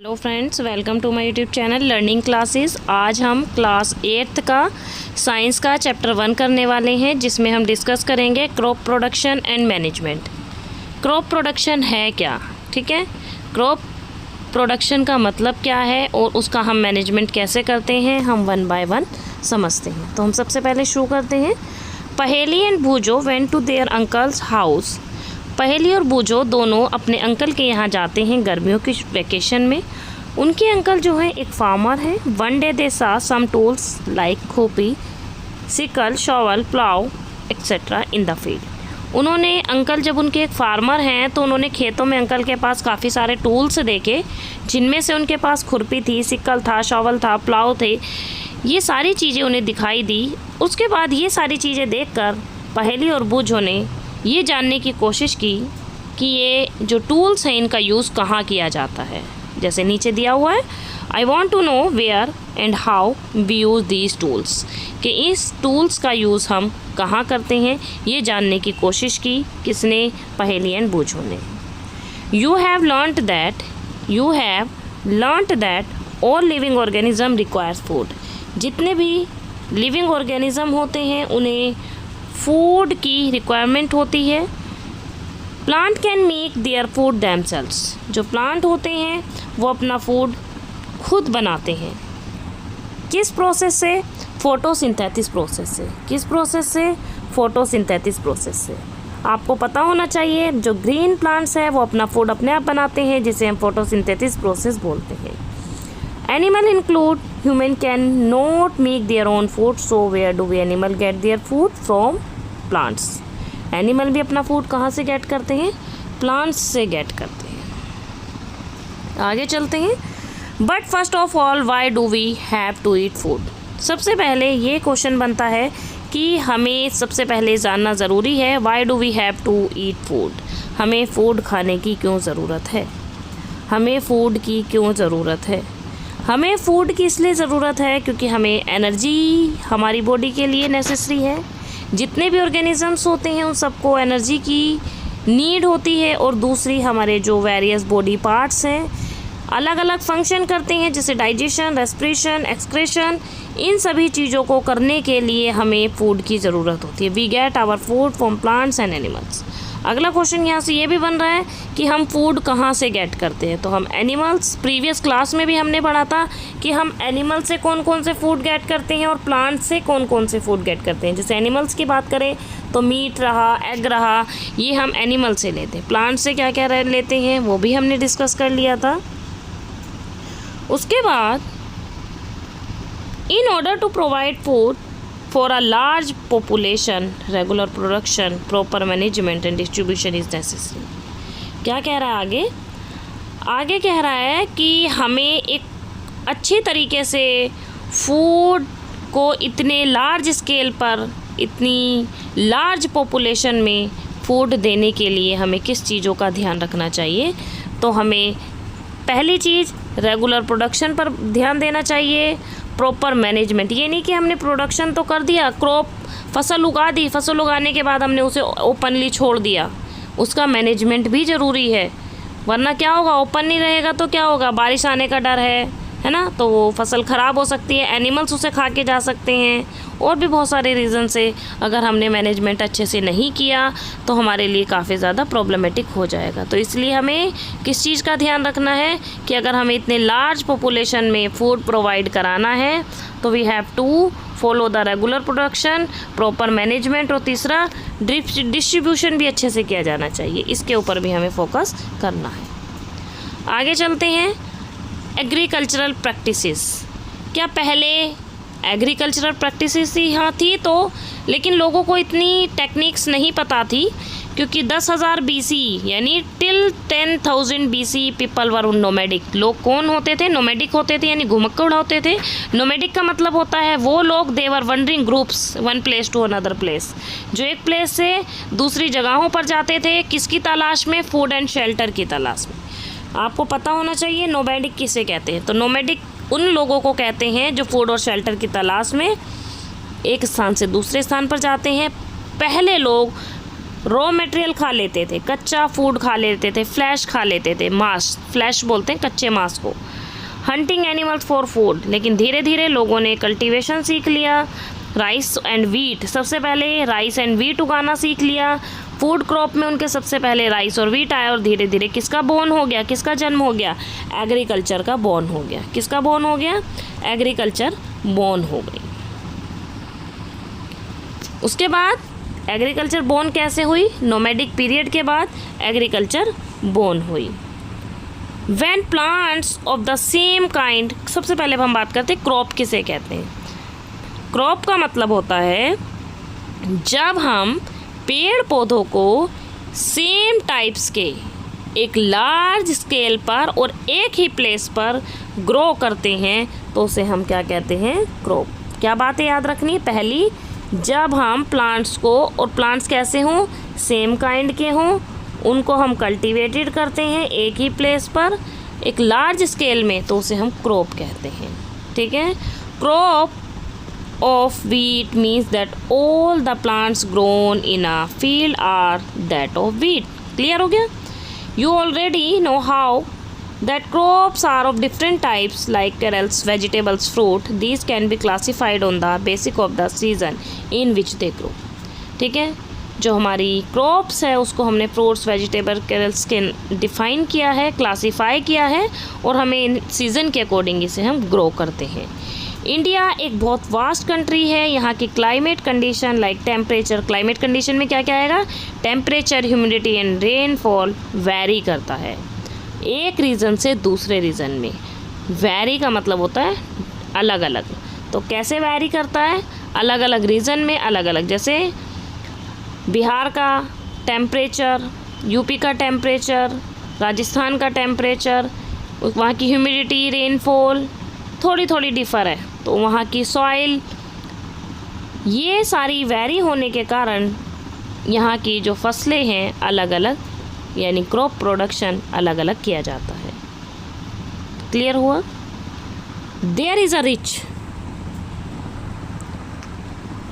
Hello friends, welcome to my YouTube channel learning classes. आज हम class 8th का science का चैप्टर 1 करने वाले हैं, जिसमें हम डिस्कस करेंगे crop production and management. Crop production है क्या, ठीक है। क्रॉप प्रोडक्शन का मतलब क्या है और उसका हम मैनेजमेंट कैसे करते हैं, हम 1 बाय 1 समझते हैं। तो हम सबसे पहले शुरू करते हैं। Paheli and Bhujo went to their uncle's house. Paheli और बूझो दोनों अपने अंकल के यहाँ जाते हैं गर्मियों की वेकेशन में। उनके अंकल जो है एक फार्मर है। One day they saw some tools like खोपी, sickle, shovel, plough etcetera in the field. उन्होंने अंकल, जब उनके एक फार्मर हैं तो उन्होंने खेतों में अंकल के पास काफ़ी सारे टूल्स देखे, जिनमें से उनके पास खुरपी थी, सिकल था, शॉवल था, प्लाव थे। ये सारी चीज़ें उन्हें दिखाई दी। उसके बाद ये सारी चीज़ें देखकर पहेली और बूझो ने ये जानने की कोशिश की कि ये जो टूल्स हैं इनका यूज़ कहाँ किया जाता है। जैसे नीचे दिया हुआ है, I want to know where and how we use these tools, कि इस टूल्स का यूज़ हम कहाँ करते हैं, ये जानने की कोशिश की। किसने? पहेली एंड बूझो ने। You have learned that all living organism requires food. जितने भी लिविंग ऑर्गेनिज्म होते हैं उन्हें फूड की रिक्वायरमेंट होती है। Plant can make their food themselves. जो प्लांट होते हैं वो अपना फूड खुद बनाते हैं। किस प्रोसेस से? फोटोसिंथेसिस प्रोसेस से। किस प्रोसेस से? फोटोसिंथेसिस प्रोसेस से। आपको पता होना चाहिए, जो ग्रीन प्लांट्स हैं वो अपना फूड अपने आप बनाते हैं, जिसे हम फोटोसिंथेसिस प्रोसेस बोलते हैं। Animal include human can not make their own food, so where do we animal get their food? From plants. Animal भी अपना फूड कहाँ से गेट करते हैं? प्लांट्स से गेट करते हैं। आगे चलते हैं। But first of all, why do we have to eat food? सबसे पहले ये क्वेश्चन बनता है कि हमें सबसे पहले जानना ज़रूरी है, why do we have to eat food? हमें फ़ूड खाने की क्यों ज़रूरत है? हमें फ़ूड की क्यों ज़रूरत है? हमें फ़ूड की इसलिए ज़रूरत है क्योंकि हमें एनर्जी हमारी बॉडी के लिए नेसेसरी है। जितने भी ऑर्गेनिजम्स होते हैं उन सबको एनर्जी की नीड होती है। और दूसरी, हमारे जो वेरियस बॉडी पार्ट्स हैं अलग अलग फंक्शन करते हैं, जैसे डाइजेशन, रेस्पिरेशन, एक्सक्रेशन। इन सभी चीज़ों को करने के लिए हमें फूड की ज़रूरत होती है। We get our food from plants and animals. अगला क्वेश्चन यहाँ से ये भी बन रहा है कि हम फूड कहाँ से गेट करते हैं। तो हम एनिमल्स, प्रीवियस क्लास में भी हमने पढ़ा था कि हम एनिमल से कौन कौन से फूड गेट करते हैं और प्लांट से कौन कौन से फूड गेट करते हैं। जैसे एनिमल्स की बात करें तो मीट रहा, एग रहा, ये हम एनिमल से लेते हैं। प्लांट से क्या क्या लेते हैं वो भी हमने डिस्कस कर लिया था। उसके बाद, in order to provide food for a large population, regular production, proper management and distribution is necessary. क्या कह रहा है आगे? आगे कह रहा है कि हमें एक अच्छी तरीके से फूड को इतने लार्ज स्केल पर, इतनी लार्ज पॉपुलेशन में फूड देने के लिए हमें किस चीज़ों का ध्यान रखना चाहिए? तो हमें पहली चीज़ रेगुलर प्रोडक्शन पर ध्यान देना चाहिए। प्रॉपर मैनेजमेंट, ये नहीं कि हमने प्रोडक्शन तो कर दिया, क्रॉप फसल उगा दी, फसल उगाने के बाद हमने उसे ओपनली छोड़ दिया। उसका मैनेजमेंट भी ज़रूरी है, वरना क्या होगा? ओपन नहीं रहेगा तो क्या होगा? बारिश आने का डर है ना, तो वो फसल ख़राब हो सकती है, एनिमल्स उसे खा के जा सकते हैं, और भी बहुत सारे रीज़न से अगर हमने मैनेजमेंट अच्छे से नहीं किया तो हमारे लिए काफ़ी ज़्यादा प्रॉब्लमेटिक हो जाएगा। तो इसलिए हमें किस चीज़ का ध्यान रखना है कि अगर हमें इतने लार्ज पॉपुलेशन में फूड प्रोवाइड कराना है तो we have to follow the regular production, proper management, और तीसरा डिस्ट्रीब्यूशन भी अच्छे से किया जाना चाहिए। इसके ऊपर भी हमें फोकस करना है। आगे चलते हैं। Agricultural practices. क्या पहले एग्रीकल्चरल प्रैक्टिसेस ही हाँ थी तो, लेकिन लोगों को इतनी टेक्निक्स नहीं पता थी, क्योंकि 10,000 BC यानी till 10,000 BC people were nomadic. लोग कौन होते थे? नोमैडिक होते थे, यानी घुमक्कड़ होते थे। नोमैडिक का मतलब होता है वो लोग, they were wandering groups one place to another place, जो एक प्लेस से दूसरी जगहों पर जाते थे। किसकी तलाश में? फूड एंड शेल्टर की तलाश में। आपको पता होना चाहिए नोमैडिक किसे कहते हैं। तो नोमैडिक उन लोगों को कहते हैं जो फूड और शेल्टर की तलाश में एक स्थान से दूसरे स्थान पर जाते हैं। पहले लोग रॉ मटेरियल खा लेते थे, कच्चा फूड खा लेते थे, फ्लैश खा लेते थे, मांस, फ्लैश बोलते हैं कच्चे मांस को। हंटिंग एनिमल्स फॉर फूड, लेकिन धीरे धीरे लोगों ने कल्टीवेशन सीख लिया। राइस एंड वीट, सबसे पहले राइस एंड वीट उगाना सीख लिया। फूड क्रॉप में उनके सबसे पहले राइस और वीट आया और धीरे धीरे किसका बोर्न हो गया, किसका जन्म हो गया, एग्रीकल्चर का बोर्न हो गया। किसका बोर्न हो गया, एग्रीकल्चर बोर्न हो गई। उसके बाद एग्रीकल्चर बोर्न कैसे हुई, नोमैडिक पीरियड के बाद एग्रीकल्चर बोर्न हुई। When plants of the same kind, सबसे पहले हम बात करते हैं क्रॉप किसे कहते हैं। क्रॉप का मतलब होता है जब हम पेड़ पौधों को सेम टाइप्स के एक लार्ज स्केल पर और एक ही प्लेस पर ग्रो करते हैं तो उसे हम क्या कहते हैं, क्रॉप। क्या बातें याद रखनी है, पहली, जब हम प्लांट्स को, और प्लांट्स कैसे हों, सेम काइंड के हों, उनको हम कल्टीवेटेड करते हैं एक ही प्लेस पर एक लार्ज स्केल में, तो उसे हम क्रॉप कहते हैं। ठीक है, crop of wheat means that all the plants grown in a field are that of wheat. Clear हो गया। You already know how that crops are of different types like cereals, vegetables, fruit. These can be classified on the basis of the season in which they grow. ठीक है, जो हमारी crops है उसको हमने fruits, vegetable, carols के define किया है, क्लासीफाई किया है और हमें सीज़न के अकॉर्डिंग इसे हम ग्रो करते हैं। इंडिया एक बहुत वास्ट कंट्री है। यहाँ की climate condition like temperature, climate condition में क्या क्या आएगा, temperature, humidity and rainfall very करता है एक रीजन से दूसरे रीजन में। वैरी का मतलब होता है अलग अलग, तो कैसे वैरी करता है, अलग अलग रीजन में अलग अलग। जैसे बिहार का टेम्परेचर, यूपी का टेम्परेचर, राजस्थान का टेम्परेचर, वहाँ की ह्यूमिडिटी, रेनफॉल थोड़ी थोड़ी डिफ़र है, तो वहाँ की सॉइल, ये सारी वैरी होने के कारण यहाँ की जो फसलें हैं अलग अलग, यानी क्रॉप प्रोडक्शन अलग अलग किया जाता है। क्लियर हुआ। There is a rich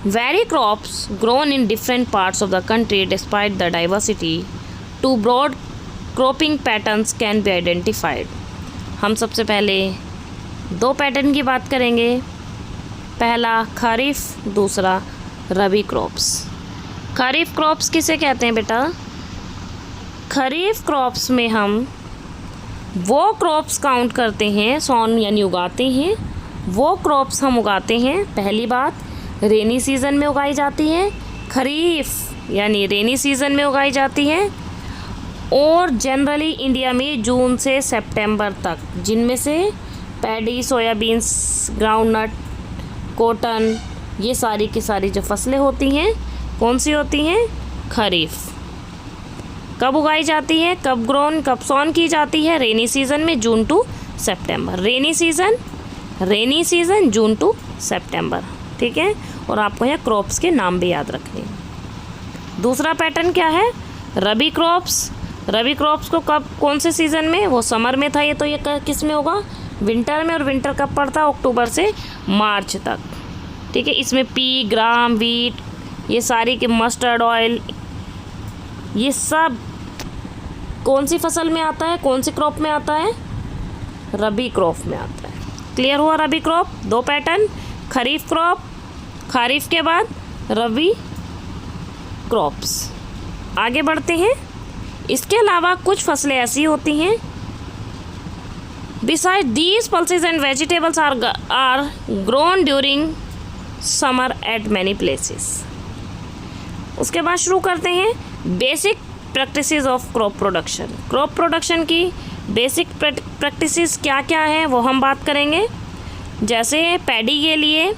vary crops grown in different parts of the country despite the diversity two broad cropping patterns can be identified. हम सबसे पहले दो पैटर्न की बात करेंगे, पहला खरीफ, दूसरा रबी क्रॉप्स। खरीफ क्रॉप्स किसे कहते हैं बेटा, खरीफ क्रॉप्स में हम वो क्रॉप्स काउंट करते हैं, सॉन यानी उगाते हैं, वो क्रॉप्स हम उगाते हैं, पहली बात रेनी सीज़न में उगाई जाती है, खरीफ यानी रेनी सीज़न में उगाई जाती है और जनरली इंडिया में जून से सितंबर तक, जिनमें से पैडी, सोयाबीन्स, ग्राउंडनट, कॉटन, ये सारी की सारी जो फसलें होती हैं कौन सी होती हैं, खरीफ। कब उगाई जाती है, कब ग्रोन, कब सॉन की जाती है, रेनी सीज़न में, June to September. Rainy season June to September. ठीक है, और आपको यहाँ क्रॉप्स के नाम भी याद रखने हैं। दूसरा पैटर्न क्या है, रबी क्रॉप्स। रबी क्रॉप्स को कब, कौन से सीज़न में, वो समर में था, ये तो ये किस में होगा, विंटर में, और विंटर कब पड़ता है, अक्टूबर से मार्च तक। ठीक है, इसमें पी, ग्राम, वीट, ये सारी के मस्टर्ड ऑयल, ये सब कौन सी फसल में आता है, कौन सी क्रॉप में आता है, रबी क्रॉप में आता है। क्लियर हुआ। रबी क्रॉप दो पैटर्न, खरीफ क्रॉप, खरीफ के बाद रबी क्रॉप्स। आगे बढ़ते हैं। इसके अलावा कुछ फसलें ऐसी होती हैं, beside these pulses and vegetables are grown during summer at many places. उसके बाद शुरू करते हैं basic practices of crop production. Crop production की बेसिक प्रैक्टिसेस क्या क्या हैं वो हम बात करेंगे। जैसे पैडी के लिए,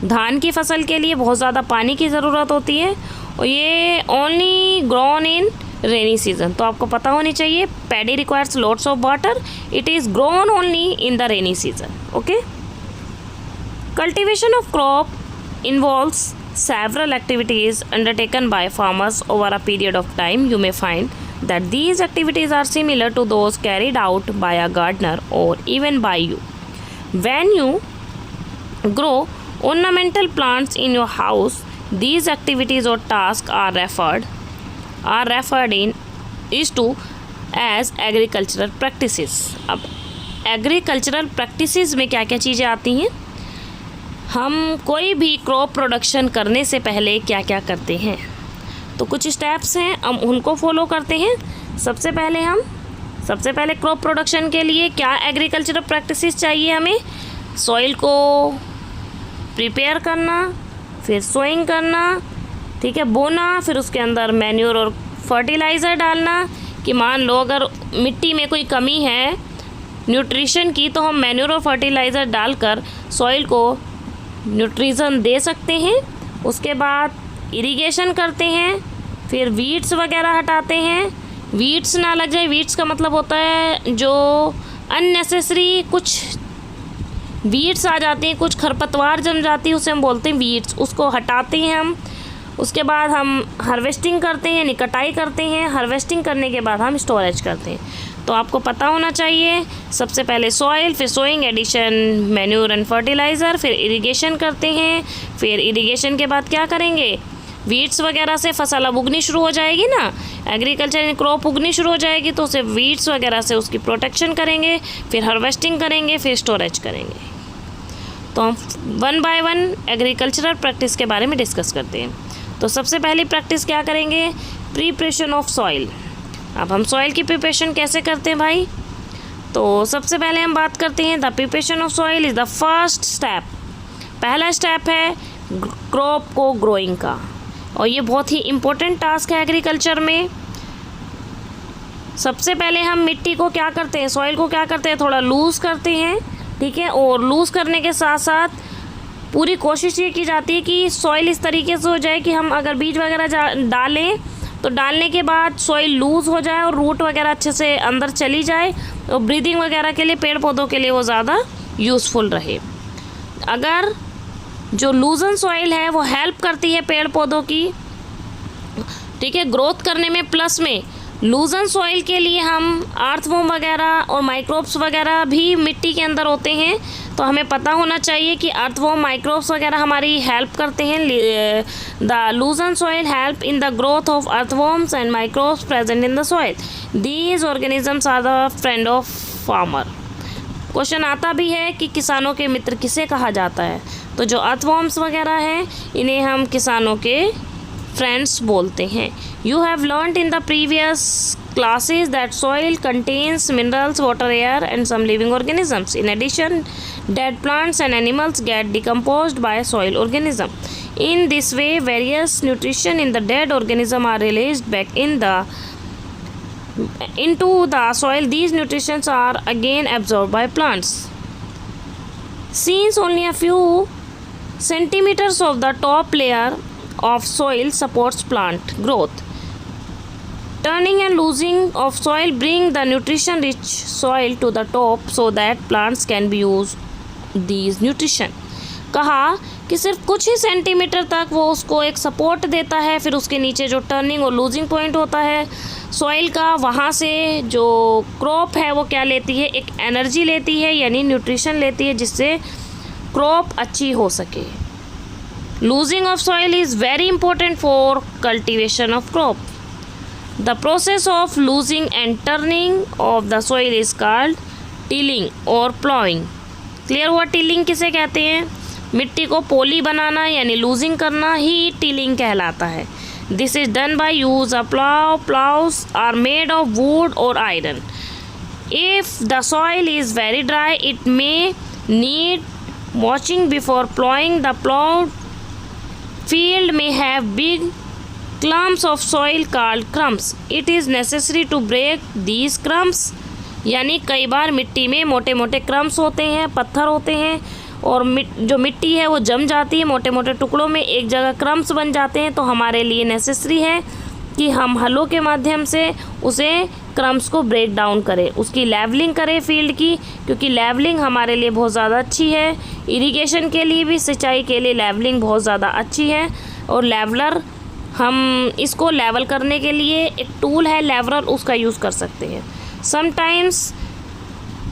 धान की फसल के लिए बहुत ज़्यादा पानी की ज़रूरत होती है और ये only grown in rainy season, तो आपको पता होनी चाहिए paddy requires lots of water, it is grown only in the rainy season. Okay. Cultivation of crop involves several activities undertaken by farmers over a period of time. You may find that these activities are similar to those carried out by a gardener or even by you. When you grow ornamental plants in your house, these activities or tasks are referred in is to as agricultural practices. अब agricultural practices में क्या क्या चीज़ें आती हैं। हम कोई भी क्रॉप प्रोडक्शन करने से पहले क्या क्या करते हैं, तो कुछ स्टेप्स हैं, हम उनको फॉलो करते हैं। सबसे पहले क्रॉप प्रोडक्शन के लिए क्या एग्रीकल्चरल प्रैक्टिसेस चाहिए हमें, सॉइल को प्रिपेयर करना, फिर सोइंग करना, ठीक है, बोना, फिर उसके अंदर मैन्योर और फर्टिलाइज़र डालना कि मान लो अगर मिट्टी में कोई कमी है न्यूट्रिशन की, तो हम मैन्योर और फर्टिलाइज़र डालकर सॉइल को न्यूट्रिशन दे सकते हैं। उसके बाद इरिगेशन करते हैं, फिर वीड्स वगैरह हटाते हैं। वीड्स ना लग जाए, वीड्स का मतलब होता है जो अननेसेसरी कुछ वीड्स आ जाती हैं, कुछ खरपतवार जम जाती है, उसे हम बोलते हैं वीड्स, उसको हटाते हैं हम। उसके बाद हम हार्वेस्टिंग करते हैं, यानी कटाई करते हैं। हार्वेस्टिंग करने के बाद हम स्टोरेज करते हैं। तो आपको पता होना चाहिए, सबसे पहले सॉइल, फिर sowing, addition, manure and fertiliser, फिर इरिगेशन करते हैं। फिर इरिगेशन के बाद क्या करेंगे, वीड्स वगैरह से फसल अब उगनी शुरू हो जाएगी ना, एग्रीकल्चर क्रॉप उगनी शुरू हो जाएगी, तो उसे वीड्स वगैरह से उसकी प्रोटेक्शन करेंगे, फिर हार्वेस्टिंग करेंगे, फिर स्टोरेज करेंगे। तो हम 1 बाय 1 एग्रीकल्चरल प्रैक्टिस के बारे में डिस्कस करते हैं। तो सबसे पहली प्रैक्टिस क्या करेंगे, प्रिपरेशन ऑफ सॉइल। अब हम सॉइल की प्रिपरेशन कैसे करते हैं भाई, तो सबसे पहले हम बात करते हैं the preparation of soil is the first step. पहला स्टेप है क्रॉप को ग्रोइंग का, और ये बहुत ही इम्पोर्टेंट टास्क है एग्रीकल्चर में। सबसे पहले हम मिट्टी को क्या करते हैं, सॉइल को क्या करते हैं, थोड़ा लूज़ करते हैं, ठीक है, और लूज़ करने के साथ साथ पूरी कोशिश ये की जाती है कि सॉइल इस तरीके से हो जाए कि हम अगर बीज वगैरह डालें तो डालने के बाद सॉइल लूज़ हो जाए और रूट वगैरह अच्छे से अंदर चली जाए, और ब्रीदिंग वगैरह के लिए, पेड़ पौधों के लिए वो ज़्यादा यूज़फुल रहे। अगर जो लूजन सॉइल है वो हेल्प करती है पेड़ पौधों की, ठीक है, ग्रोथ करने में, प्लस में लूजन सॉइल के लिए हम अर्थवॉर्म वगैरह और माइक्रोब्स वगैरह भी मिट्टी के अंदर होते हैं, तो हमें पता होना चाहिए कि अर्थवॉर्म, माइक्रोब्स वगैरह हमारी हेल्प करते हैं। The loosen soil help in the growth of earthworms and microbes present in the soil. These organisms are the friend of farmer. Question आता भी है कि किसानों के मित्र किसे कहा जाता है, तो जो अर्थवॉर्म्स वगैरह हैं इन्हें हम किसानों के फ्रेंड्स बोलते हैं। You have learned in the previous classes that soil contains minerals, water, air and some living organisms. In addition, dead plants and animals get decomposed by soil organism. In this way, various nutrition in the dead organism are released back into the soil. These nutrients are again absorbed by plants. Since only a few centimeters of the top layer of soil supports plant growth, turning and losing of soil bring the nutrition rich soil to the top so that plants can be used these nutrition. कहा कि सिर्फ कुछ ही centimetre तक वो उसको एक support देता है, फिर उसके नीचे जो टर्निंग और लूजिंग पॉइंट होता है सॉइल का, वहाँ से जो क्रॉप है वो क्या लेती है, एक एनर्जी लेती है, यानी न्यूट्रिशन लेती है, जिससे क्रॉप अच्छी हो सके। Losing of soil is very important for cultivation of crop. The process of losing and turning of the soil is called tilling or plowing. Clear हुआ टिलिंग किसे कहते हैं, मिट्टी को पोली बनाना यानी लूजिंग करना ही टिलिंग कहलाता है. This is done by use a plough. Ploughs are made of wood और iron. If the soil is very dry it may need watching before ploughing. The ploughed field may have big clumps of soil called crumbs. It is necessary to break these crumbs. यानी कई बार मिट्टी में मोटे मोटे crumbs होते हैं, पत्थर होते हैं, और जो मिट्टी है वो जम जाती है मोटे मोटे टुकड़ों में, एक जगह क्रम्स बन जाते हैं. तो हमारे लिए नेसेसरी है कि हम हलों के माध्यम से उसे क्रम्स को ब्रेक डाउन करें, उसकी लेवलिंग करें फील्ड की, क्योंकि लेवलिंग हमारे लिए बहुत ज़्यादा अच्छी है. इरिगेशन के लिए भी, सिंचाई के लिए लेवलिंग बहुत ज़्यादा अच्छी है. और लेवलर, हम इसको लेवल करने के लिए एक टूल है लेवलर, उसका यूज़ कर सकते हैं. Sometimes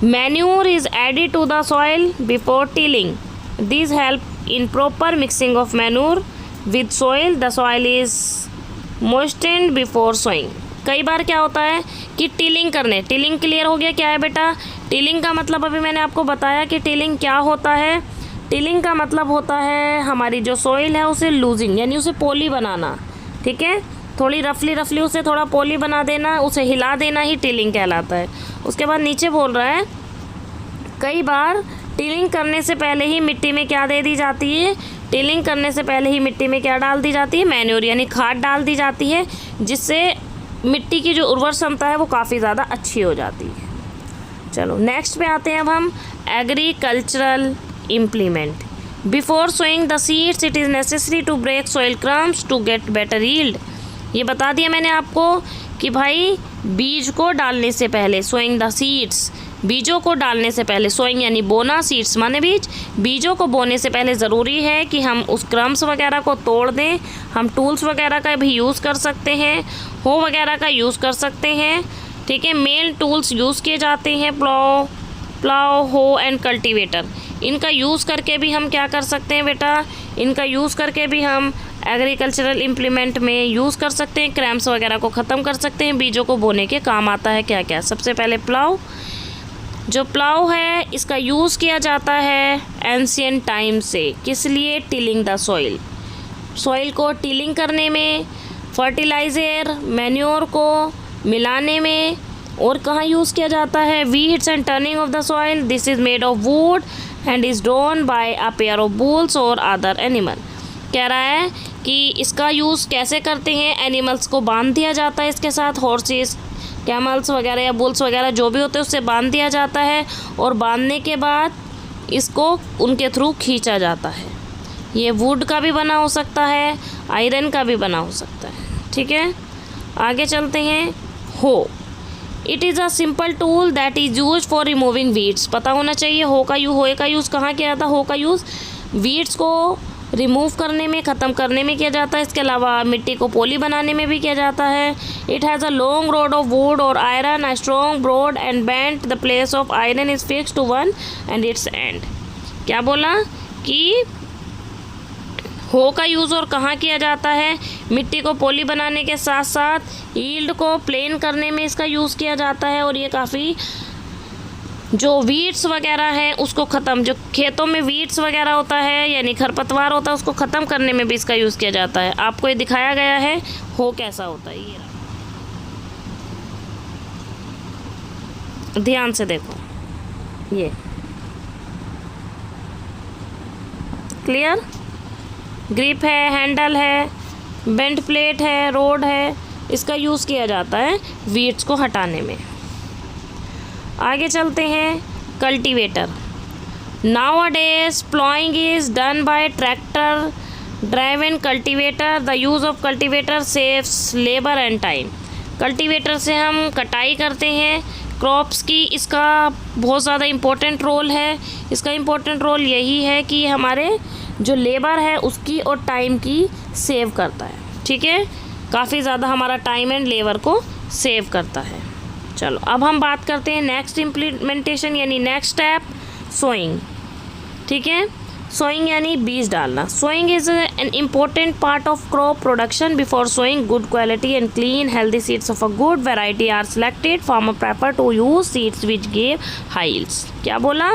manure is added to the soil before tilling. This help in proper mixing of manure with soil. The soil is moistened before sowing. कई बार क्या होता है कि टिलिंग करने, टिलिंग क्लियर हो गया क्या है बेटा? टिलिंग का मतलब अभी मैंने आपको बताया कि टिलिंग क्या होता है। टिलिंग का मतलब होता है हमारी जो सॉइल है उसे लूजिंग, यानी उसे पोली बनाना, ठीक है, थोड़ी रफली उसे थोड़ा पोली बना देना, उसे हिला देना ही टिलिंग कहलाता है। उसके बाद नीचे बोल रहा है कई बार टिलिंग करने से पहले ही मिट्टी में क्या दे दी जाती है? टिलिंग करने से पहले ही मिट्टी में क्या डाल दी जाती है? मैन्योर यानी खाद डाल दी जाती है, जिससे मिट्टी की जो उर्वर क्षमता है वो काफ़ी ज़्यादा अच्छी हो जाती है। चलो नेक्स्ट पे आते हैं अब हम, agricultural implement. Before sowing the seeds it is necessary to break soil crumbs to get better yield. ये बता दिया मैंने आपको कि भाई बीज को डालने से पहले, सोइंग द सीड्स, बीजों को डालने से पहले, सोइंग यानी बोना, सीड्स माने बीज, बीजों को बोने से पहले ज़रूरी है कि हम उस क्रम्स वगैरह को तोड़ दें। हम टूल्स वगैरह का भी यूज़ कर सकते हैं, हो वगैरह का यूज़ कर सकते हैं, ठीक है। मेल टूल्स यूज़ किए जाते हैं, प्लाव, हो एंड कल्टीवेटर। इनका यूज़ करके भी हम क्या कर सकते हैं बेटा? इनका यूज़ करके भी हम एग्रीकल्चरल इम्प्लीमेंट में यूज़ कर सकते हैं, क्रैम्स वगैरह को ख़त्म कर सकते हैं। बीजों को बोने के काम आता है क्या क्या? सबसे पहले प्लाव। जो प्लाव है इसका यूज़ किया जाता है एंशियंट टाइम से, किस लिए? टिलिंग द सॉइल, सॉइल को टिलिंग करने में, फर्टिलाइज़र मैन्योर को मिलाने में। और कहाँ यूज़ किया जाता है? Weeds and turning of the soil. This is made of would and is drawn by a pair of bulls और अदर एनिमल। कह रहा है कि इसका यूज़ कैसे करते हैं? एनिमल्स को बांध दिया जाता है इसके साथ, हॉर्सेस, कैमल्स वगैरह या बुल्स वगैरह जो भी होते हैं उससे बांध दिया जाता है, और बांधने के बाद इसको उनके थ्रू खींचा जाता है। ये वुड का भी बना हो सकता है, आयरन का भी बना हो सकता है, ठीक है। आगे चलते हैं, हो। It is a simple tool that is use for removing weeds. पता होना चाहिए हो का यूज़ कहाँ किया था? हो का यूज़ वीड्स को रिमूव करने में, ख़त्म करने में किया जाता है। इसके अलावा मिट्टी को पोली बनाने में भी किया जाता है। It has a long rod of wood और iron, a strong broad and bent. The place of iron is fixed to one end its end. क्या बोला कि हो का यूज़ और कहाँ किया जाता है? मिट्टी को पोली बनाने के साथ साथ यील्ड को प्लेन करने में इसका यूज़ किया जाता है। और ये काफ़ी जो वीड्स वगैरह हैं उसको ख़त्म, जो खेतों में वीड्स वगैरह होता है यानी खरपतवार होता है, उसको ख़त्म करने में भी इसका यूज़ किया जाता है। आपको ये दिखाया गया है हो कैसा होता है, ये ध्यान से देखो, ये क्लियर? ग्रिप है, हैंडल है, बेंड प्लेट है, रोड है, इसका यूज़ किया जाता है वीड्स को हटाने में। आगे चलते हैं, cultivator. Nowadays ploughing is done by tractor driven cultivator. The use of cultivator saves labour and time. Cultivator से हम कटाई करते हैं क्रॉप्स की। इसका बहुत ज़्यादा इम्पोर्टेंट रोल है। इसका इम्पोर्टेंट रोल यही है कि हमारे जो लेबर है उसकी और टाइम की सेव करता है, ठीक है। काफ़ी ज़्यादा हमारा टाइम एंड लेबर को सेव करता है। चलो अब हम बात करते हैं नेक्स्ट इम्प्लीमेंटेशन यानी नेक्स्ट स्टेप, सोइंग, ठीक है। सोइंग यानी बीज डालना। Sowing is an important part of crop production. Before sowing good quality and clean healthy seeds of a good variety are selected. Farmer prefer to use seeds which give high yields. क्या बोला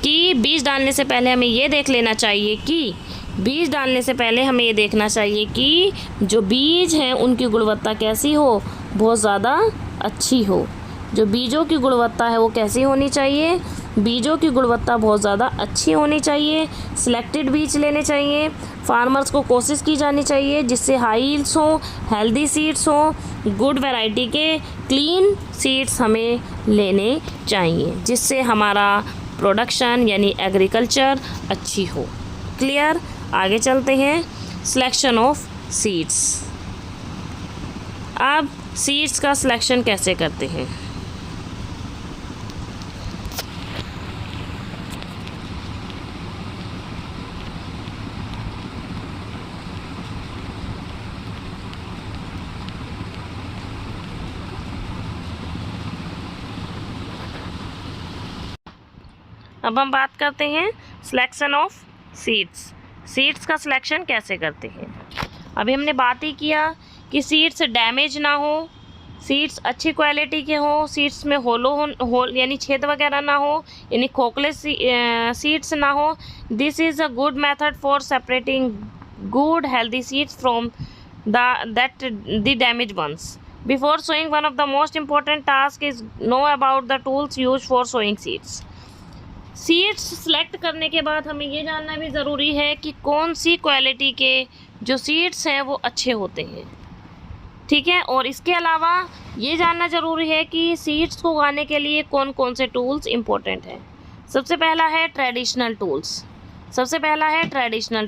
कि बीज डालने से पहले हमें ये देख लेना चाहिए कि बीज डालने से पहले हमें ये देखना चाहिए कि जो बीज हैं उनकी गुणवत्ता कैसी हो, बहुत ज़्यादा अच्छी हो। जो बीजों की गुणवत्ता है वो कैसी होनी चाहिए? बीजों की गुणवत्ता बहुत ज़्यादा अच्छी होनी चाहिए। सिलेक्टेड बीज लेने चाहिए। फार्मर्स को कोशिश की जानी चाहिए जिससे हाई यील्ड्स हों, हेल्दी सीड्स हों, गुड वैरायटी के क्लीन सीड्स हमें लेने चाहिए जिससे हमारा प्रोडक्शन यानी एग्रीकल्चर अच्छी हो। क्लियर? आगे चलते हैं, सिलेक्शन ऑफ सीड्स। अब सीड्स का सिलेक्शन कैसे करते हैं? अब हम बात करते हैं सिलेक्शन ऑफ सीड्स। सीड्स का सिलेक्शन कैसे करते हैं? अभी हमने बात ही किया कि सीड्स डैमेज ना हो, सीड्स अच्छी क्वालिटी के हो, सीड्स में होल यानी छेद वगैरह ना हो, यानी खोखले सीड्स ना हो. This is a good method for separating good healthy seeds from the damaged ones. Before sowing, one of the most important tasks is know about the tools used for sowing seeds. Seeds select करने के बाद हमें ये जानना भी ज़रूरी है कि कौन सी क्वालिटी के जो सीड्स हैं वो अच्छे होते हैं, ठीक है. और इसके अलावा ये जानना ज़रूरी है कि सीड्स को उगाने के लिए कौन कौन से टूल्स इम्पोर्टेंट हैं. सबसे पहला है ट्रेडिशनल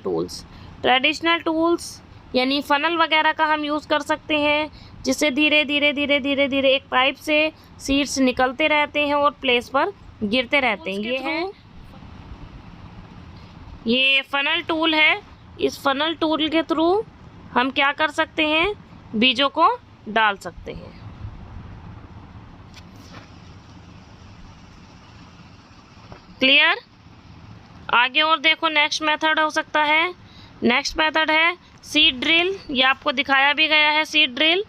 टूल्स. ट्रेडिशनल टूल्स यानी फ़नल वगैरह का हम यूज़ कर सकते हैं, जिससे धीरे धीरे एक पाइप से सीड्स निकलते रहते हैं और प्लेस पर गिरते रहते हैं. ये फ़नल टूल है. इस फ़नल टूल के थ्रू हम क्या कर सकते हैं, बीजों को डाल सकते हैं. क्लियर. आगे और देखो, नेक्स्ट मेथड हो सकता है. नेक्स्ट मेथड है सीड ड्रिल. ये आपको दिखाया भी गया है सीड ड्रिल.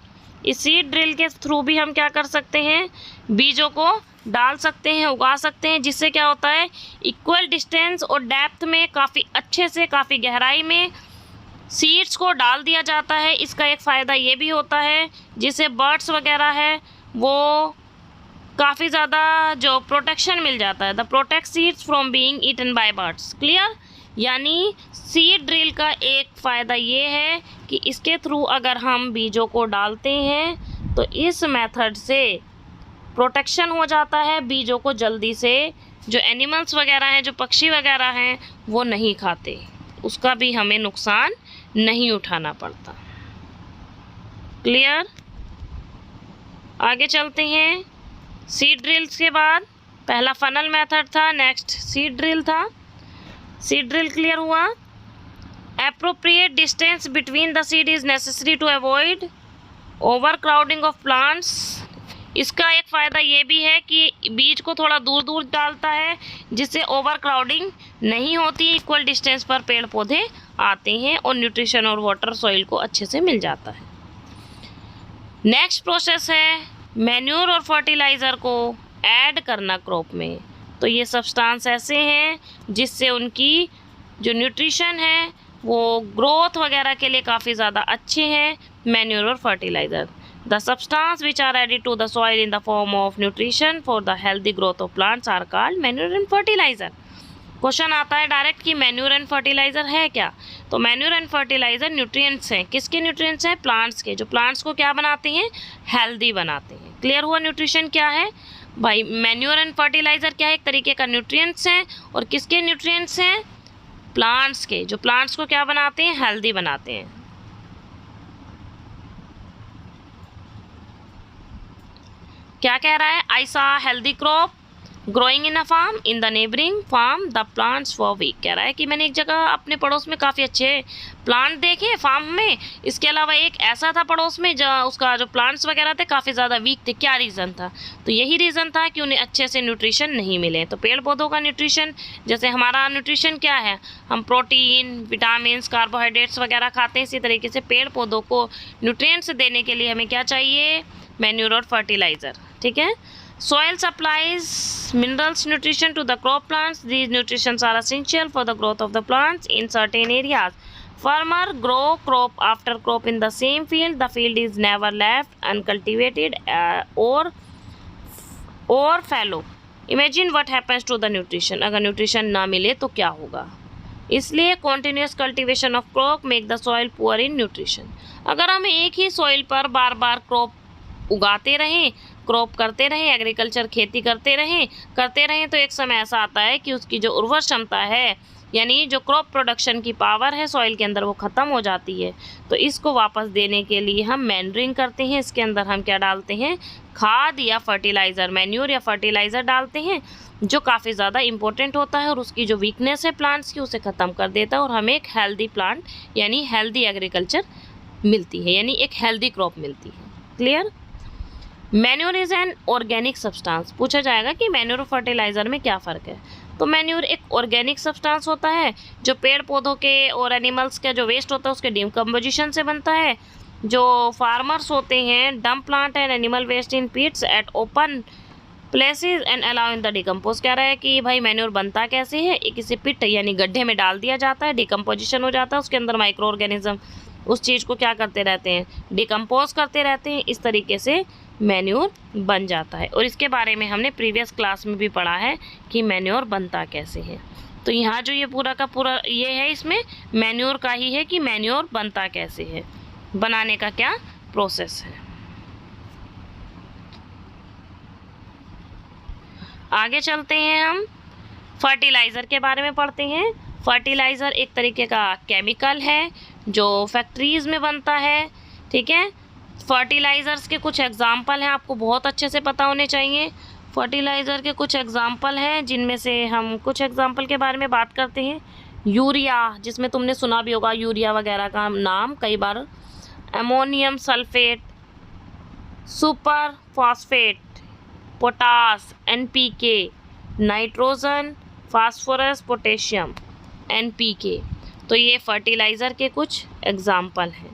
इस सीड ड्रिल के थ्रू भी हम क्या कर सकते हैं, बीजों को डाल सकते हैं, उगा सकते हैं, जिससे क्या होता है, इक्वल डिस्टेंस और डेप्थ में काफ़ी अच्छे से, काफ़ी गहराई में सीड्स को डाल दिया जाता है. इसका एक फ़ायदा ये भी होता है, जिससे बर्ड्स वगैरह है वो काफ़ी ज़्यादा जो प्रोटेक्शन मिल जाता है. The protect seeds from being eaten by birds. Clear. यानी सीड ड्रिल का एक फ़ायदा ये है कि इसके थ्रू अगर हम बीजों को डालते हैं तो इस मेथड से प्रोटेक्शन हो जाता है, बीजों को जल्दी से जो एनिमल्स वगैरह हैं, जो पक्षी वगैरह हैं, वो नहीं खाते, उसका भी हमें नुकसान नहीं उठाना पड़ता. क्लियर. आगे चलते हैं. सीड ड्रिल्स के बाद पहला फनल मेथड था, नेक्स्ट सीड ड्रिल था. सीड ड्रिल क्लियर हुआ. Appropriate distance between the seed is necessary to avoid overcrowding of plants. इसका एक फ़ायदा ये भी है कि बीज को थोड़ा दूर दूर डालता है, जिससे ओवर क्राउडिंग नहीं होती, इक्वल डिस्टेंस पर पेड़ पौधे आते हैं और न्यूट्रिशन और वाटर सॉइल को अच्छे से मिल जाता है. नेक्स्ट प्रोसेस है मैन्योर और फर्टिलाइज़र को ऐड करना क्रॉप में. तो ये सब्सटेंस ऐसे हैं जिससे उनकी जो न्यूट्रिशन है वो ग्रोथ वगैरह के लिए काफ़ी ज़्यादा अच्छे हैं. मैन्योर और fertiliser, the substance which are added to the soil in the form of nutrition for the healthy growth of plants are called manure and fertiliser. Question आता है डायरेक्ट कि मैन्योर एंड फर्टिलाइज़र है क्या. तो manure and fertiliser nutrients हैं. किसके nutrients हैं, plants के, जो प्लांट्स को क्या बनाते हैं, हेल्दी बनाते हैं. क्लियर हुआ. न्यूट्रिशन क्या है भाई, मैन्योर एंड फर्टिलाइज़र क्या है, एक तरीके का न्यूट्रिएंट्स हैं. और किसके न्यूट्रिएंट्स हैं, प्लांट्स के, जो प्लांट्स को क्या बनाते हैं, हेल्दी बनाते हैं. क्या कह रहा है, I saw healthy crop growing in a farm, in the neighbouring farm the plants were weak. कह रहा है कि मैंने एक जगह अपने पड़ोस में काफ़ी अच्छे प्लांट देखे फार्म में, इसके अलावा एक ऐसा था पड़ोस में जहाँ उसका जो प्लांट्स वगैरह थे काफ़ी ज़्यादा वीक थे. क्या रीज़न था, तो यही रीज़न था कि उन्हें अच्छे से न्यूट्रिशन नहीं मिले. तो पेड़ पौधों का न्यूट्रिशन, जैसे हमारा न्यूट्रिशन क्या है, हम प्रोटीन, विटामिन, कार्बोहाइड्रेट्स वगैरह खाते हैं, इसी तरीके से पेड़ पौधों को न्यूट्रिएंट्स देने के लिए हमें क्या चाहिए, मैन्योर और फर्टिलाइज़र. ठीक है. Soil supplies minerals nutrition to the crop plants. These nutrients are essential for the growth of the plants in certain areas. Farmer grow crop after crop in the same field. The field is never left uncultivated or fallow. Imagine what happens to the nutrition. अगर nutrition ना मिले तो क्या होगा. इसलिए continuous cultivation of crop make the soil poor in nutrition. अगर हम एक ही soil पर बार बार crop उगाते रहें, क्रॉप करते रहें, एग्रीकल्चर खेती करते रहें तो एक समय ऐसा आता है कि उसकी जो उर्वर क्षमता है, यानी जो क्रॉप प्रोडक्शन की पावर है सॉइल के अंदर, वो ख़त्म हो जाती है. तो इसको वापस देने के लिए हम मैन्योरिंग करते हैं. इसके अंदर हम क्या डालते हैं, खाद या फर्टिलाइज़र, मैन्योर या फर्टिलाइज़र डालते हैं, जो काफ़ी ज़्यादा इंपॉर्टेंट होता है और उसकी जो वीकनेस है प्लांट्स की उसे ख़त्म कर देता है और हमें एक हेल्दी प्लांट यानी हेल्दी एग्रीकल्चर मिलती है, यानी एक हेल्दी क्रॉप मिलती है. Clear. Manure is an organic substance. पूछा जाएगा कि मैन्योर और फर्टिलाइज़र में क्या फ़र्क है. तो मैन्योर एक ऑर्गेनिक सब्सटेंस होता है जो पेड़ पौधों के और एनिमल्स का जो वेस्ट होता है उसके डिकम्पोजिशन से बनता है. जो फार्मर्स होते हैं dump plant and animal waste in pits at open places and allow in the decompose. कह रहा है कि भाई मैन्योर बनता कैसे है, एक किसी पिट यानी गड्ढे में डाल दिया जाता है, डिकम्पोजिशन हो जाता है, उसके अंदर माइक्रो ऑर्गेनिज्म उस चीज़ को क्या करते रहते हैं, डिकम्पोज करते रहते हैं, इस तरीके से मैन्योर बन जाता है। और इसके बारे में हमने प्रीवियस क्लास में भी पढ़ा है कि मैन्योर बनता कैसे है। तो यहाँ जो ये पूरा का पूरा ये है, इसमें मैन्योर का ही है कि मैन्योर बनता कैसे है, बनाने का क्या प्रोसेस है। आगे चलते हैं, हम फर्टिलाइज़र के बारे में पढ़ते हैं। फर्टिलाइज़र एक तरीके का केमिकल है जो फैक्ट्रीज़ में बनता है, ठीक है। फर्टिलाइज़र्स के कुछ एग्जाम्पल हैं, आपको बहुत अच्छे से पता होने चाहिए। फर्टिलाइज़र के कुछ एग्जाम्पल हैं, जिनमें से हम कुछ एग्जाम्पल के बारे में बात करते हैं। यूरिया, जिसमें तुमने सुना भी होगा यूरिया वगैरह का नाम कई बार। Ammonium sulphate, super phosphate, potash, NPK, nitrogen, phosphorus, potassium, NPK. तो ये फर्टिलाइज़र के कुछ एग्जाम्पल हैं।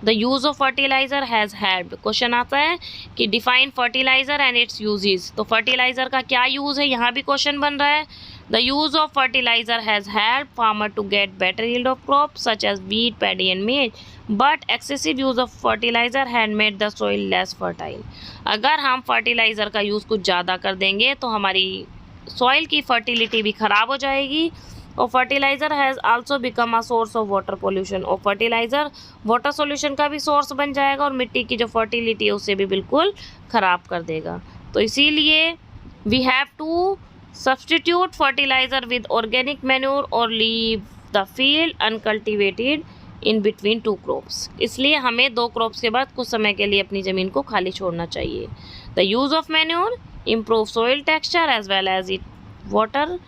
The use of fertiliser has helped, question आता है कि define fertiliser and its uses. तो फर्टिलाइज़र का क्या यूज़ है, यहाँ भी क्वेश्चन बन रहा है। The use of fertiliser has help farmer to get better yield of crop such as wheat, paddy and maize, but excessive use of fertiliser had made the soil less fertile. अगर हम fertiliser का use कुछ ज़्यादा कर देंगे तो हमारी soil की फर्टिलिटी भी ख़राब हो जाएगी। और fertiliser has also become a source of water pollution, और फर्टिलाइज़र वाटर सोल्यूशन का भी सोर्स बन जाएगा और मिट्टी की जो फर्टिलिटी है उसे भी बिल्कुल ख़राब कर देगा। तो इसीलिए we have to substitute fertiliser with organic manure और leave the field uncultivated in between two crops. इसलिए हमें 2 क्रॉप्स के बाद कुछ समय के लिए अपनी ज़मीन को खाली छोड़ना चाहिए। The use of manure improve soil texture as well as it water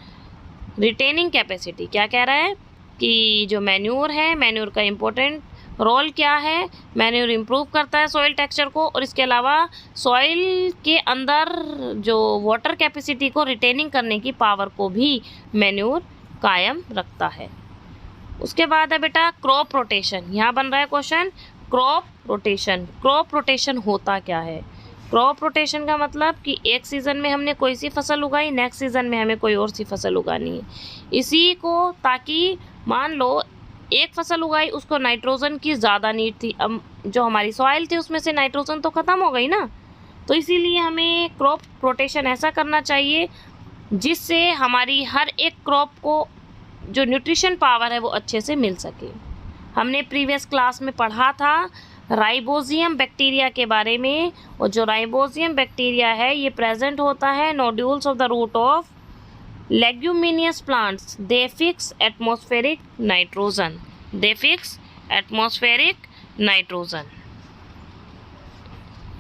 retaining capacity. क्या कह रहा है कि जो मैन्योर है, मैन्योर का इम्पोर्टेंट रोल क्या है, मैन्योर इम्प्रूव करता है सॉइल टेक्सचर को, और इसके अलावा सॉइल के अंदर जो वाटर कैपेसिटी को रिटेनिंग करने की पावर को भी मैन्योर कायम रखता है। उसके बाद है बेटा क्रॉप रोटेशन। यहाँ बन रहा है question crop rotation. Crop rotation होता क्या है? क्रॉप रोटेशन का मतलब कि एक सीज़न में हमने कोई सी फसल उगाई, नेक्स्ट सीज़न में हमें कोई और सी फसल उगानी है। इसी को, ताकि मान लो एक फसल उगाई, उसको नाइट्रोजन की ज़्यादा नीड थी, अब जो हमारी सॉइल थी उसमें से नाइट्रोजन तो ख़त्म हो गई ना, तो इसीलिए हमें क्रॉप रोटेशन ऐसा करना चाहिए जिससे हमारी हर एक क्रॉप को जो न्यूट्रिशन पावर है वो अच्छे से मिल सके। हमने प्रीवियस क्लास में पढ़ा था राइबोजियम बैक्टीरिया के बारे में, और जो राइबोजियम बैक्टीरिया है ये प्रेजेंट होता है nodules of the root of leguminous plants. They fix atmospheric nitrogen, they fix atmospheric nitrogen.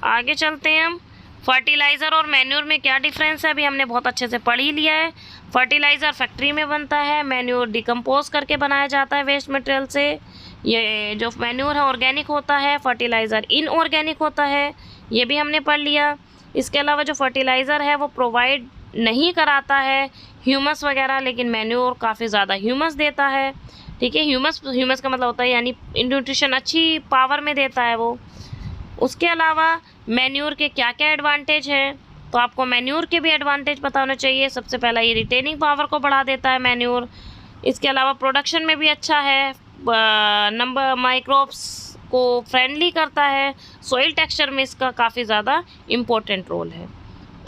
आगे चलते हैं हम, फर्टिलाइज़र और मैन्योर में क्या डिफरेंस है अभी हमने बहुत अच्छे से पढ़ ही लिया है। फर्टिलाइज़र फैक्ट्री में बनता है, मैन्योर डिकम्पोज करके बनाया जाता है वेस्ट मटेरियल से। ये जो मैन्योर है ऑर्गेनिक होता है, फर्टिलाइज़र इनऑर्गेनिक होता है, ये भी हमने पढ़ लिया। इसके अलावा जो फर्टिलाइज़र है वो प्रोवाइड नहीं कराता है ह्यूमस वगैरह, लेकिन मैन्योर काफ़ी ज़्यादा ह्यूमस देता है, ठीक है। ह्यूमस का मतलब होता है यानी न्यूट्रिशन अच्छी पावर में देता है वो। उसके अलावा मैन्योर के क्या क्या एडवांटेज है, तो आपको मैन्योर के भी एडवांटेज पता होना चाहिए। सबसे पहला ये रिटेनिंग पावर को बढ़ा देता है मैन्योर। इसके अलावा प्रोडक्शन में भी अच्छा है, नंबर माइक्रोब्स को फ्रेंडली करता है, सॉइल टेक्सचर में इसका काफ़ी ज़्यादा इम्पोर्टेंट रोल है।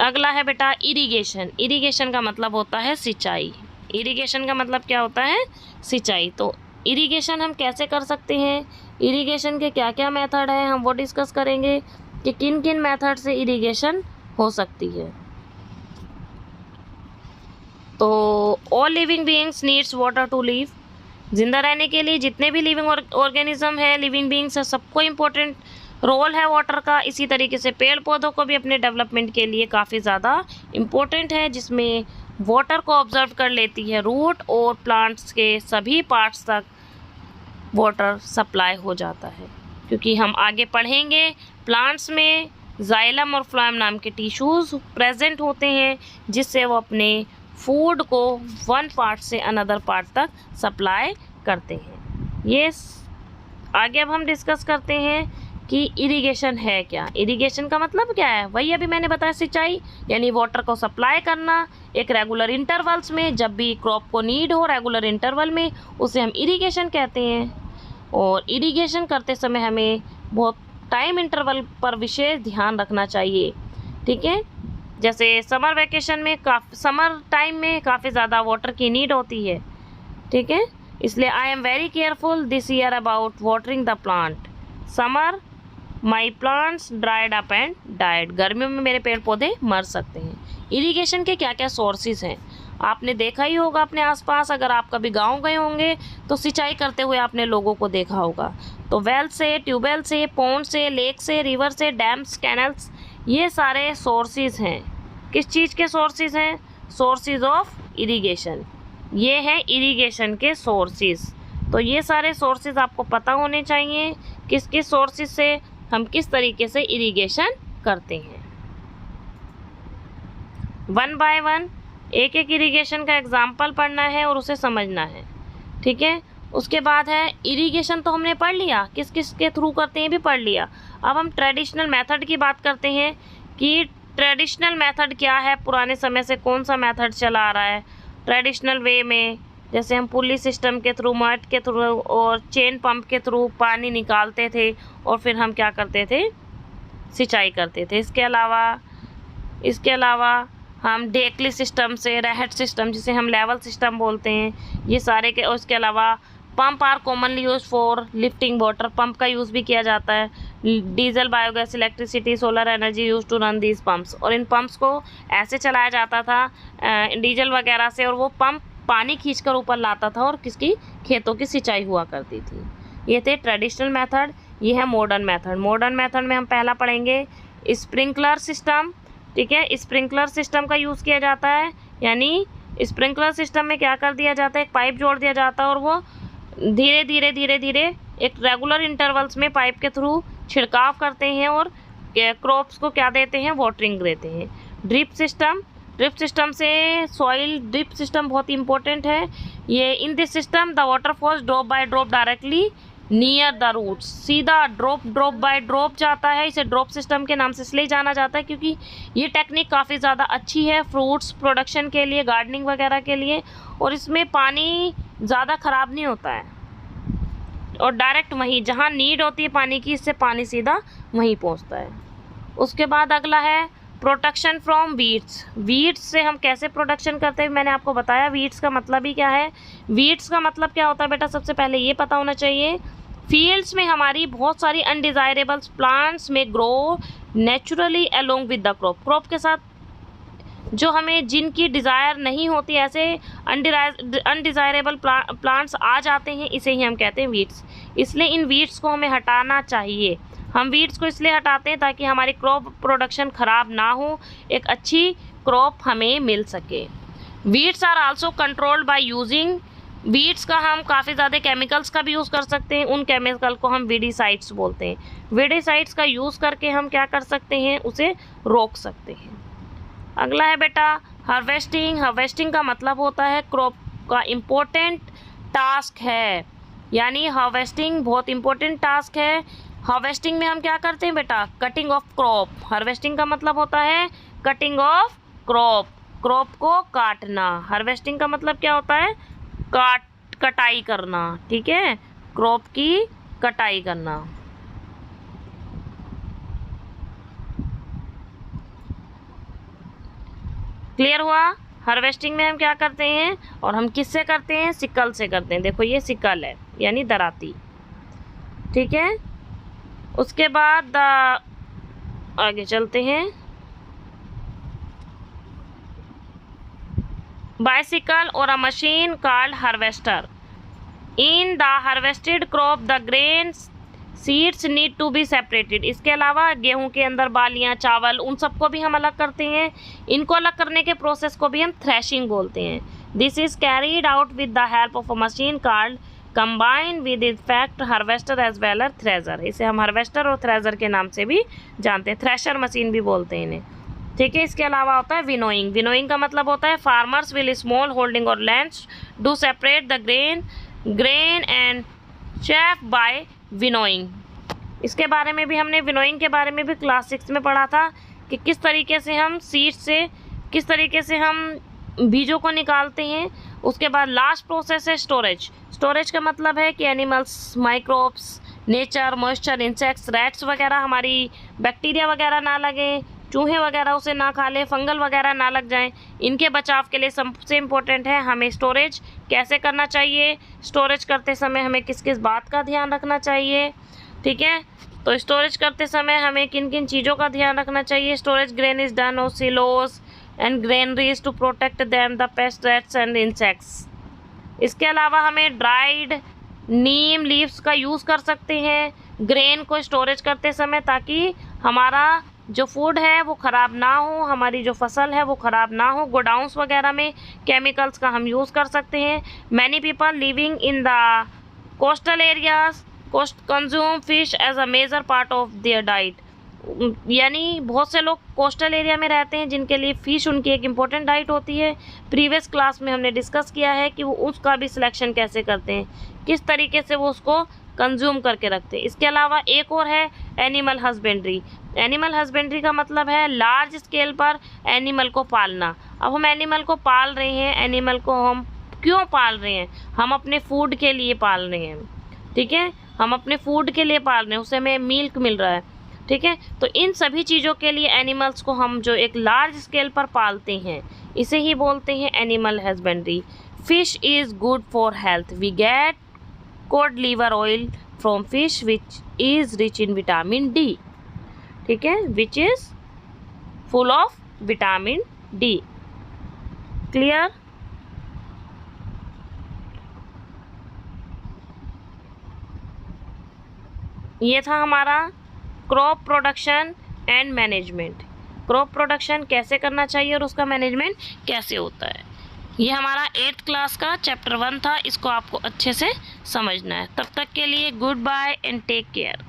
अगला है बेटा इरिगेशन। इरिगेशन का मतलब होता है सिंचाई। इरिगेशन का मतलब क्या होता है? सिंचाई। तो इरिगेशन हम कैसे कर सकते हैं, इरिगेशन के क्या क्या मेथड हैं, हम वो डिस्कस करेंगे कि किन किन मेथड से इरिगेशन हो सकती है। तो all living beings needs water to live. जिंदा रहने के लिए जितने भी लिविंग ऑर्गेनिज्म है, लिविंग बीइंग्स है, सबको इम्पोर्टेंट रोल है वाटर का। इसी तरीके से पेड़ पौधों को भी अपने डेवलपमेंट के लिए काफ़ी ज़्यादा इम्पोर्टेंट है, जिसमें वाटर को ऑब्जर्व कर लेती है रूट, और प्लांट्स के सभी पार्ट्स तक वाटर सप्लाई हो जाता है। क्योंकि हम आगे पढ़ेंगे प्लांट्स में जाइलम और फ्लोएम नाम के टिश्यूज़ प्रेजेंट होते हैं, जिससे वो अपने फूड को वन पार्ट से अनदर पार्ट तक सप्लाई करते हैं। ये आगे अब हम डिस्कस करते हैं कि इरिगेशन है क्या। इरिगेशन का मतलब क्या है, वही अभी मैंने बताया, सिंचाई यानी वाटर को सप्लाई करना एक रेगुलर इंटरवल्स में, जब भी क्रॉप को नीड हो रेगुलर इंटरवल में, उसे हम इरिगेशन कहते हैं। और इरिगेशन करते समय हमें बहुत टाइम इंटरवल पर विशेष ध्यान रखना चाहिए, ठीक है। जैसे समर वेकेशन में समर टाइम में काफ़ी ज़्यादा वाटर की नीड होती है, ठीक है। इसलिए I am very careful this year about watering the plant. Summer my plants dried up and died. गर्मियों में मेरे पेड़ पौधे मर सकते हैं। इरिगेशन के क्या क्या सोर्सेज हैं, आपने देखा ही होगा अपने आसपास, अगर आप कभी गांव गए होंगे तो सिंचाई करते हुए आपने लोगों को देखा होगा। तो वेल से, ट्यूबवेल से, पॉन्ड से, लेक से, रिवर से, डैम्स, कैनल्स, ये सारे सोर्सेज हैं। किस चीज़ के सोर्सेज हैं? Sources of irrigation. ये है इरिगेशन के सोर्सेज। तो ये सारे सोर्सेज आपको पता होने चाहिए, किस किस सोर्सेज से हम किस तरीके से इरिगेशन करते हैं। वन बाय वन एक एक इरिगेशन का एग्जाम्पल पढ़ना है और उसे समझना है, ठीक है। उसके बाद है इरिगेशन, तो हमने पढ़ लिया, किस किस के थ्रू करते हैं भी पढ़ लिया। अब हम ट्रेडिशनल मेथड की बात करते हैं कि ट्रेडिशनल मेथड क्या है, पुराने समय से कौन सा मेथड चला आ रहा है ट्रेडिशनल वे में। जैसे हम पुली सिस्टम के थ्रू, मड के थ्रू और चेन पंप के थ्रू पानी निकालते थे और फिर हम क्या करते थे, सिंचाई करते थे। इसके अलावा हम डेकली सिस्टम से, रहट सिस्टम जिसे हम लेवल सिस्टम बोलते हैं, ये सारे के। और इसके अलावा pump are commonly use for lifting water. Pump का यूज़ भी किया जाता है। Diesel, biogas, electricity, solar energy use to run these pumps. और इन पंप्स को ऐसे चलाया जाता था डीजल वगैरह से, और वो पंप पानी खींचकर ऊपर लाता था और किसकी, खेतों की सिंचाई हुआ करती थी। ये थे ट्रेडिशनल मेथड। ये है मॉडर्न मेथड। मॉडर्न मेथड में हम पहला पढ़ेंगे स्प्रिंकलर सिस्टम, ठीक है। स्प्रिंकलर सिस्टम का यूज़ किया जाता है, यानी स्प्रिंकलर सिस्टम में क्या कर दिया जाता है, एक पाइप जोड़ दिया जाता है और वो धीरे धीरे एक रेगुलर इंटरवल्स में पाइप के थ्रू छिड़काव करते हैं और क्रॉप्स को क्या देते हैं, वाटरिंग देते हैं। ड्रिप सिस्टम से सॉइल ड्रिप सिस्टम बहुत इंपॉर्टेंट है। ये in this system the water falls drop by drop directly near the roots. सीधा ड्रॉप बाय ड्रॉप जाता है। इसे ड्रॉप सिस्टम के नाम से इसलिए जाना जाता है क्योंकि ये टेक्निक काफ़ी ज़्यादा अच्छी है फ्रूट्स प्रोडक्शन के लिए, गार्डनिंग वगैरह के लिए, और इसमें पानी ज़्यादा ख़राब नहीं होता है और डायरेक्ट वहीं जहाँ नीड होती है पानी की, इससे पानी सीधा वहीं पहुँचता है। उसके बाद अगला है प्रोटेक्शन फ्रॉम वीड्स से हम कैसे प्रोडक्शन करते हैं, मैंने आपको बताया। वीड्स का मतलब ही क्या है, वीड्स का मतलब क्या होता है बेटा, सबसे पहले ये पता होना चाहिए। फील्ड्स में हमारी बहुत सारी अनडिज़ायरेबल प्लांट्स में grow naturally along with the crop के साथ, जो हमें जिनकी डिज़ायर नहीं होती, ऐसे अनडिज़ायरेबल प्लांट्स आ जाते हैं, इसे ही हम कहते हैं वीड्स। इसलिए इन वीड्स को हमें हटाना चाहिए। हम वीड्स को इसलिए हटाते हैं ताकि हमारी क्रॉप प्रोडक्शन ख़राब ना हो, एक अच्छी क्रॉप हमें मिल सके। Weeds are also controlled by using, weeds का हम काफ़ी ज़्यादा केमिकल्स का भी यूज़ कर सकते हैं। उन केमिकल को हम वीडिसाइड्स बोलते हैं। वीडिसाइड्स का यूज़ करके हम क्या कर सकते हैं, उसे रोक सकते हैं। अगला है बेटा हार्वेस्टिंग का मतलब होता है क्रॉप का इम्पोर्टेंट टास्क है, यानी हार्वेस्टिंग बहुत इम्पोर्टेंट टास्क है। हार्वेस्टिंग में हम क्या करते हैं बेटा, कटिंग ऑफ क्रॉप। हार्वेस्टिंग का मतलब होता है कटिंग ऑफ क्रॉप को काटना। हार्वेस्टिंग का मतलब क्या होता है, कटाई करना, ठीक है, क्रॉप की कटाई करना। क्लियर हुआ। हार्वेस्टिंग में हम क्या करते हैं और हम किससे करते हैं, सिकल से करते हैं। देखो ये सिकल है यानी दराती, ठीक है। उसके बाद आगे चलते हैं। बाइसिकल और a machine called harvester. In the harvested crop the grain seeds need to be separated. इसके अलावा गेहूं के अंदर बालियां, चावल, उन सबको भी हम अलग करते हैं। इनको अलग करने के प्रोसेस को भी हम थ्रेशिंग बोलते हैं। This is carried out with the help of a machine called combine with effect harvester as well as thresher. इसे हम हार्वेस्टर और थ्रेजर के नाम से भी जानते हैं, थ्रेशर मशीन भी बोलते हैं इन्हें, ठीक है। इसके अलावा होता है विनोइंग का मतलब होता है फार्मर्स विल स्मॉल होल्डिंग और lands do separate the grain and chaff by winnowing, इसके बारे में भी हमने, विनोइंग के बारे में भी क्लास 6 में पढ़ा था कि किस तरीके से हम सीड से किस तरीके से हम बीजों को निकालते हैं। उसके बाद लास्ट प्रोसेस है स्टोरेज। स्टोरेज का मतलब है कि animals, microbes, nature, moisture, insects, rats वगैरह, हमारी बैक्टीरिया वगैरह ना लगे, चूहे वगैरह उसे ना खा ले, फंगल वगैरह ना लग जाएं, इनके बचाव के लिए सबसे इम्पोर्टेंट है हमें स्टोरेज कैसे करना चाहिए, स्टोरेज करते समय हमें किस किस बात का ध्यान रखना चाहिए। ठीक है, तो स्टोरेज करते समय हमें किन किन चीज़ों का ध्यान रखना चाहिए। Storage grain is done on silos and granaries to protect them the pest, rats and insects. इसके अलावा हमें ड्राइड नीम लीव्स का यूज़ कर सकते हैं ग्रेन को स्टोरेज करते समय, ताकि हमारा जो फूड है वो ख़राब ना हो, हमारी जो फसल है वो ख़राब ना हो। गोडाउंस वगैरह में केमिकल्स का हम यूज़ कर सकते हैं। Many people living in the coastal areas consume fish as a major part of their diet, यानी बहुत से लोग कोस्टल एरिया में रहते हैं जिनके लिए फ़िश उनकी एक इम्पोर्टेंट डाइट होती है। प्रीवियस क्लास में हमने डिस्कस किया है कि वो उसका भी सिलेक्शन कैसे करते हैं, किस तरीके से वो उसको कंज्यूम करके रखते हैं। इसके अलावा एक और है एनिमल हस्बेंड्री। एनिमल हस्बेंड्री का मतलब है लार्ज स्केल पर एनिमल को पालना। अब हम एनिमल को पाल रहे हैं, एनिमल को हम क्यों पाल रहे हैं? हम अपने फूड के लिए पाल रहे हैं। ठीक है, हम अपने फूड के लिए पाल रहे हैं, उससे हमें मिल्क मिल रहा है। ठीक है, तो इन सभी चीज़ों के लिए एनिमल्स को हम जो एक लार्ज स्केल पर पालते हैं, इसे ही बोलते हैं animal husbandry. Fish is good for health. We get cod liver oil from fish which is rich in vitamin D। ठीक है, which is full of vitamin D। Clear? ये था हमारा crop production and management. Crop production कैसे करना चाहिए और उसका मैनेजमेंट कैसे होता है। ये हमारा 8th क्लास का चैप्टर 1 था, इसको आपको अच्छे से समझना है। तब तक के लिए goodbye and take care.